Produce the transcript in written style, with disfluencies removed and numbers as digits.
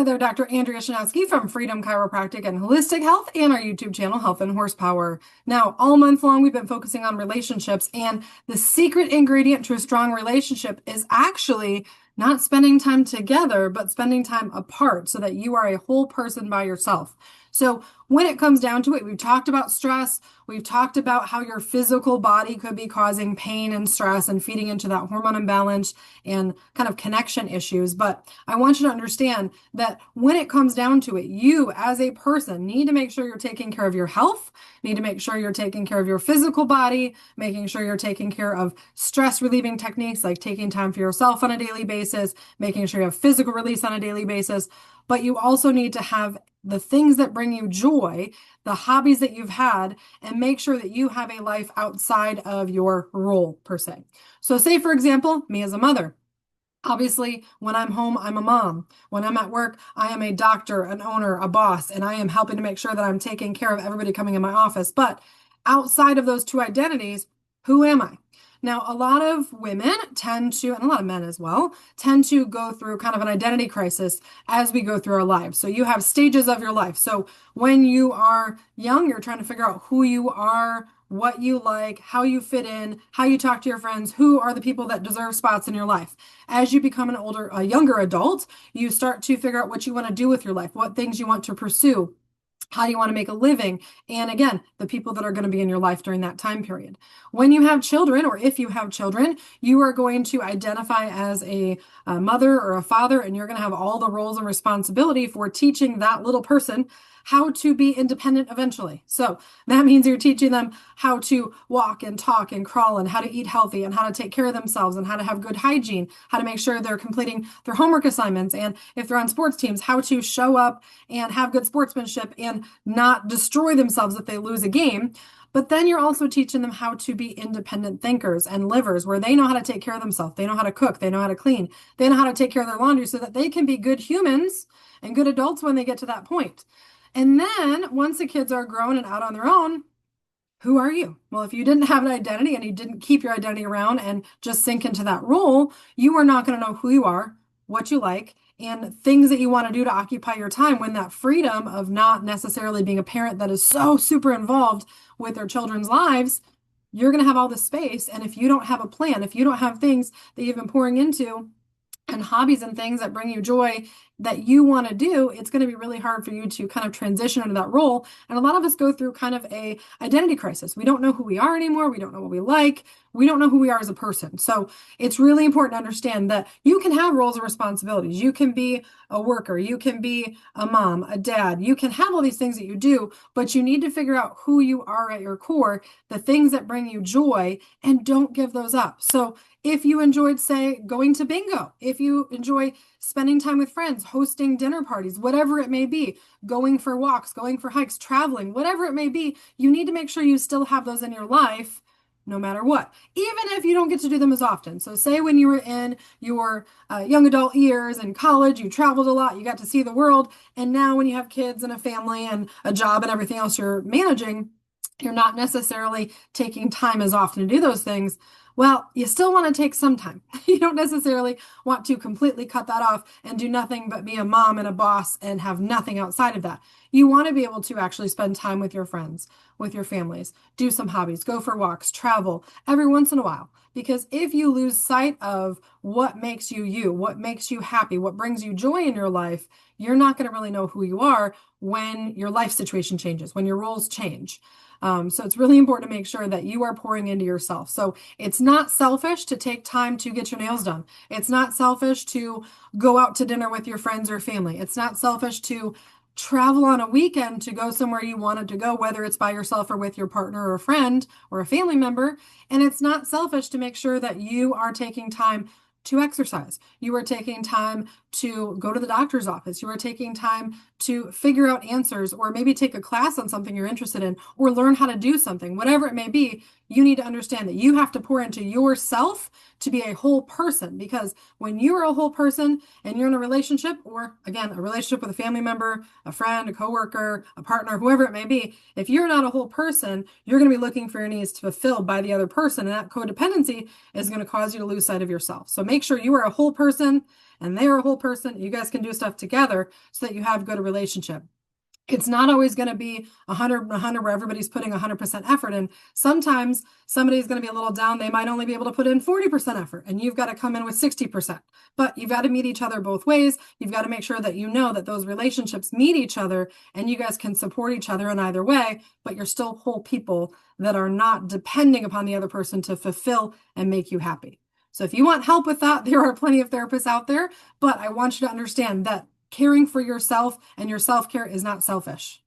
there, Dr. Andrea Schnowske from Freedom Chiropractic and Holistic Health and our YouTube channel, Health and Horsepower. Now, all month long, we've been focusing on relationships, and the secret ingredient to a strong relationship is actually not spending time together, but spending time apart so that you are a whole person by yourself. So when it comes down to it, we've talked about stress. We've talked about how your physical body could be causing pain and stress and feeding into that hormone imbalance and kind of connection issues. But I want you to understand that when it comes down to it, you as a person need to make sure you're taking care of your health, need to make sure you're taking care of your physical body, making sure you're taking care of stress relieving techniques like taking time for yourself on a daily basis, making sure you have physical release on a daily basis. But you also need to have the things that bring you joy, the hobbies that you've had, and make sure that you have a life outside of your role per se. So say, for example, me as a mother. Obviously, when I'm home, I'm a mom. When I'm at work, I am a doctor, an owner, a boss, and I am helping to make sure that I'm taking care of everybody coming in my office. But outside of those two identities, who am I? Now, a lot of women tend to, and a lot of men as well, tend to go through kind of an identity crisis as we go through our lives. So you have stages of your life. So when you are young, you're trying to figure out who you are, what you like, how you fit in, how you talk to your friends, who are the people that deserve spots in your life. As you become a younger adult, you start to figure out what you want to do with your life, what things you want to pursue, how you want to make a living, and again, the people that are going to be in your life during that time period. When you have children, or if you have children, you are going to identify as a mother or a father, and you're going to have all the roles and responsibility for teaching that little person how to be independent eventually. So that means you're teaching them how to walk and talk and crawl and how to eat healthy and how to take care of themselves and how to have good hygiene, how to make sure they're completing their homework assignments. And if they're on sports teams, how to show up and have good sportsmanship and not destroy themselves if they lose a game. But then you're also teaching them how to be independent thinkers and livers, where they know how to take care of themselves. They know how to cook. They know how to clean. They know how to take care of their laundry so that they can be good humans and good adults when they get to that point. And then once the kids are grown and out on their own, who are you? Well, if you didn't have an identity and you didn't keep your identity around and just sink into that role, you are not going to know who you are, what you like, and things that you want to do to occupy your time when that freedom of not necessarily being a parent that is so super involved with their children's lives, you're going to have all this space. And if you don't have a plan, if you don't have things that you've been pouring into and hobbies and things that bring you joy that you want to do, it's going to be really hard for you to kind of transition into that role. And a lot of us go through kind of a identity crisis. We don't know who we are anymore. We don't know what we like. We don't know who we are as a person. So it's really important to understand that you can have roles and responsibilities. You can be a worker. You can be a mom, a dad. You can have all these things that you do, but you need to figure out who you are at your core, the things that bring you joy, and don't give those up. So if you enjoyed, say, going to bingo, if you enjoy spending time with friends, hosting dinner parties, whatever it may be, going for walks, going for hikes, traveling, whatever it may be, you need to make sure you still have those in your life no matter what, even if you don't get to do them as often. So say when you were in your young adult years in college, you traveled a lot, you got to see the world, and now when you have kids and a family and a job and everything else you're managing, you're not necessarily taking time as often to do those things. Well, you still want to take some time. You don't necessarily want to completely cut that off and do nothing but be a mom and a boss and have nothing outside of that. You want to be able to actually spend time with your friends, with your families, do some hobbies, go for walks, travel every once in a while. Because if you lose sight of what makes you you, what makes you happy, what brings you joy in your life, you're not going to really know who you are when your life situation changes, when your roles change. So it's really important to make sure that you are pouring into yourself. So it's not selfish to take time to get your nails done. It's not selfish to go out to dinner with your friends or family. It's not selfish to travel on a weekend to go somewhere you wanted to go, whether it's by yourself or with your partner or a friend or a family member. And it's not selfish to make sure that you are taking time to exercise. You are taking time to go to the doctor's office. You are taking time to figure out answers or maybe take a class on something you're interested in or learn how to do something, whatever it may be. you need to understand that you have to pour into yourself to be a whole person. Because when you're a whole person and you're in a relationship, or again, a relationship with a family member, a friend, a coworker, a partner, whoever it may be, if you're not a whole person, you're going to be looking for your needs fulfilled by the other person. And that codependency is going to cause you to lose sight of yourself. So make sure you are a whole person and they're a whole person. You guys can do stuff together so that you have a good relationship. It's not always going to be 100 where everybody's putting 100% effort in. Sometimes somebody's going to be a little down. They might only be able to put in 40% effort, and you've got to come in with 60%. But you've got to meet each other both ways. You've got to make sure that you know that those relationships meet each other and you guys can support each other in either way, but you're still whole people that are not depending upon the other person to fulfill and make you happy. So if you want help with that, there are plenty of therapists out there, but I want you to understand that caring for yourself and your self-care is not selfish.